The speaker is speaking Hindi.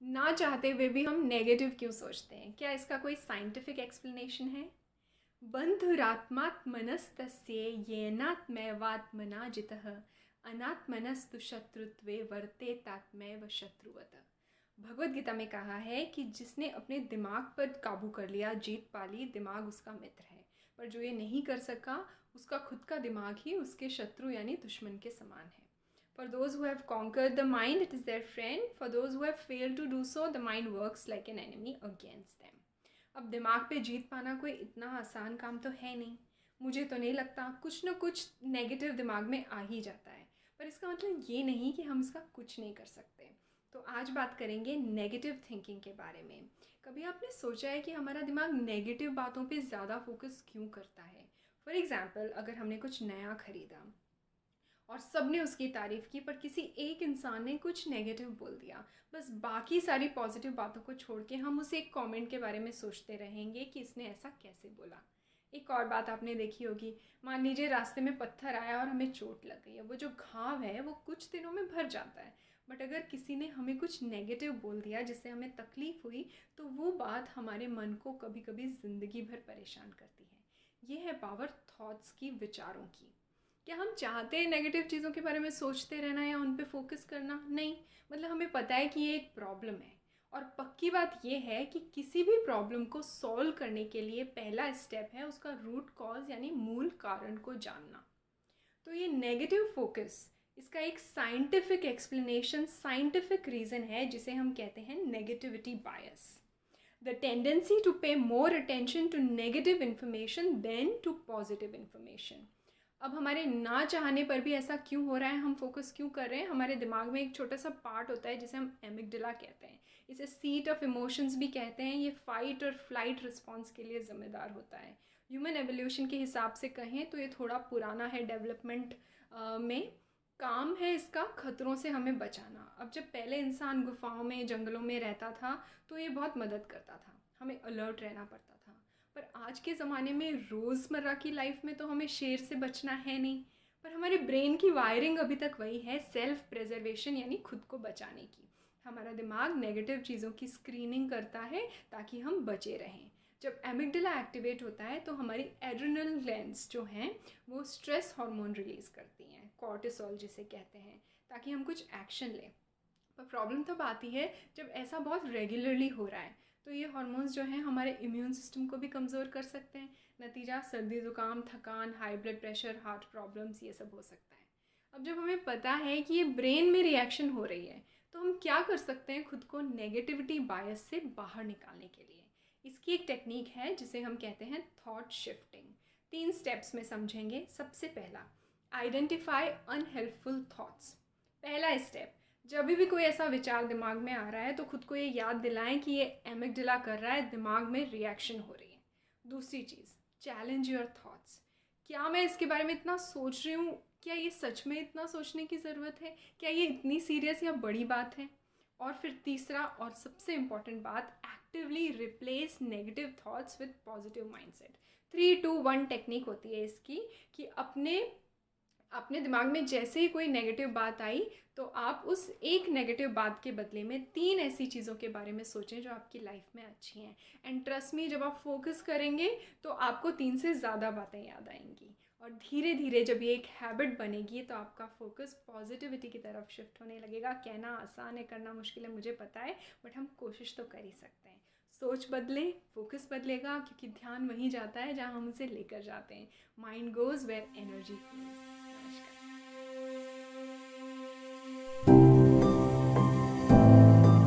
ना चाहते हुए भी हम नेगेटिव क्यों सोचते हैं? क्या इसका कोई साइंटिफिक एक्सप्लेनेशन है? बंधुरात्मात्मनस्तस्य येनात्मैवात्मना जितः अनात्मनस्तु शत्रुत्वे वर्तेतात्मैव शत्रुवत्। भगवत गीता में कहा है कि जिसने अपने दिमाग पर काबू कर लिया, जीत पा ली, दिमाग उसका मित्र है। पर जो ये नहीं कर सका, उसका खुद का दिमाग ही उसके शत्रु यानी दुश्मन के समान है। For those who have conquered the mind, it is their friend. For those who have failed to do so, the mind works like an enemy against them. अब दिमाग पे जीत पाना कोई इतना आसान काम तो है नहीं। मुझे तो नहीं लगता, कुछ ना कुछ नेगेटिव दिमाग में आ ही जाता है। पर इसका मतलब ये नहीं कि हम इसका कुछ नहीं कर सकते। तो आज बात करेंगे नेगेटिव थिंकिंग के बारे में। कभी आपने सोचा है कि हमारा दिमाग नेगेटिव बातों पे ज़्यादा फोकस क्यों करता है? फॉर एग्ज़ाम्पल, अगर हमने कुछ नया ख़रीदा और सबने उसकी तारीफ़ की, पर किसी एक इंसान ने कुछ नेगेटिव बोल दिया, बस बाकी सारी पॉजिटिव बातों को छोड़ के हम उस एक कमेंट के बारे में सोचते रहेंगे कि इसने ऐसा कैसे बोला। एक और बात आपने देखी होगी, मान लीजिए रास्ते में पत्थर आया और हमें चोट लग गई है, वो जो घाव है वो कुछ दिनों में भर जाता है। बट अगर किसी ने हमें कुछ नेगेटिव बोल दिया जिससे हमें तकलीफ़ हुई, तो वो बात हमारे मन को कभी कभी ज़िंदगी भर परेशान करती है। ये है पावर थॉट्स की, विचारों की। क्या हम चाहते हैं नेगेटिव चीज़ों के बारे में सोचते रहना या उन पे फोकस करना? नहीं। मतलब हमें पता है कि ये एक प्रॉब्लम है, और पक्की बात ये है कि किसी भी प्रॉब्लम को सॉल्व करने के लिए पहला स्टेप है उसका रूट कॉज यानी मूल कारण को जानना। तो ये नेगेटिव फोकस, इसका एक साइंटिफिक एक्सप्लेनेशन, साइंटिफिक रीज़न है जिसे हम कहते हैं negativity bias. The tendency to pay more attention to negative information than to positive information. अब हमारे ना चाहने पर भी ऐसा क्यों हो रहा है, हम फोकस क्यों कर रहे हैं? हमारे दिमाग में एक छोटा सा पार्ट होता है जिसे हम एमिगडाला कहते हैं। इसे सीट ऑफ इमोशंस भी कहते हैं। ये फाइट और फ्लाइट रिस्पॉन्स के लिए ज़िम्मेदार होता है। ह्यूमन एवोल्यूशन के हिसाब से कहें तो ये थोड़ा पुराना है डेवलपमेंट में। काम है इसका खतरों से हमें बचाना। अब जब पहले इंसान गुफाओं में, जंगलों में रहता था, तो ये बहुत मदद करता था, हमें अलर्ट रहना पड़ता था। पर आज के ज़माने में, रोज़मर्रा की लाइफ में, तो हमें शेर से बचना है नहीं, पर हमारे ब्रेन की वायरिंग अभी तक वही है, सेल्फ प्रिजर्वेशन यानी खुद को बचाने की। हमारा दिमाग नेगेटिव चीज़ों की स्क्रीनिंग करता है ताकि हम बचे रहें। जब एमिगडाला एक्टिवेट होता है तो हमारी एड्रेनल ग्लैंड्स जो हैं वो स्ट्रेस हार्मोन रिलीज़ करती हैं, कॉर्टिसोल जिसे कहते हैं, ताकि हम कुछ एक्शन लें। पर प्रॉब्लम तब आती है जब ऐसा बहुत रेगुलरली हो रहा है, तो ये हार्मोन्स जो हैं हमारे इम्यून सिस्टम को भी कमज़ोर कर सकते हैं। नतीजा सर्दी ज़ुकाम, थकान, high blood pressure, heart problems, ये सब हो सकता है। अब जब हमें पता है कि ये ब्रेन में रिएक्शन हो रही है, तो हम क्या कर सकते हैं खुद को नेगेटिविटी बायस से बाहर निकालने के लिए? इसकी एक टेक्निक है जिसे हम कहते हैं थॉट शिफ्टिंग। 3 स्टेप्स में समझेंगे। सबसे पहला, आइडेंटिफाई अनहेल्पफुल थॉट्स। पहला स्टेप, जब भी कोई ऐसा विचार दिमाग में आ रहा है तो खुद को ये याद दिलाएं कि ये एमिगडाला कर रहा है, दिमाग में रिएक्शन हो रही है। दूसरी चीज़, चैलेंज योर थॉट्स। क्या मैं इसके बारे में इतना सोच रही हूँ? क्या ये सच में इतना सोचने की ज़रूरत है? क्या ये इतनी सीरियस या बड़ी बात है? और फिर तीसरा और सबसे इम्पॉर्टेंट बात, actively replace negative thoughts with positive mindset. 3-2-1 technique होती है इसकी, कि अपने अपने दिमाग में जैसे ही कोई नेगेटिव बात आई, तो आप उस एक नेगेटिव बात के बदले में 3 ऐसी चीज़ों के बारे में सोचें जो आपकी लाइफ में अच्छी हैं। एंड ट्रस्ट मी, जब आप फोकस करेंगे तो आपको 3 से ज़्यादा बातें याद आएंगी, और धीरे धीरे जब ये एक हैबिट बनेगी तो आपका फोकस पॉजिटिविटी की तरफ शिफ्ट होने लगेगा। कहना आसान है, करना मुश्किल है, मुझे पता है, बट हम कोशिश तो कर ही सकते हैं। सोच बदले, फोकस बदलेगा, क्योंकि ध्यान वहीं जाता है जहाँ हम उसे लेकर जाते हैं। Mind goes where energy goes. नमस्कार।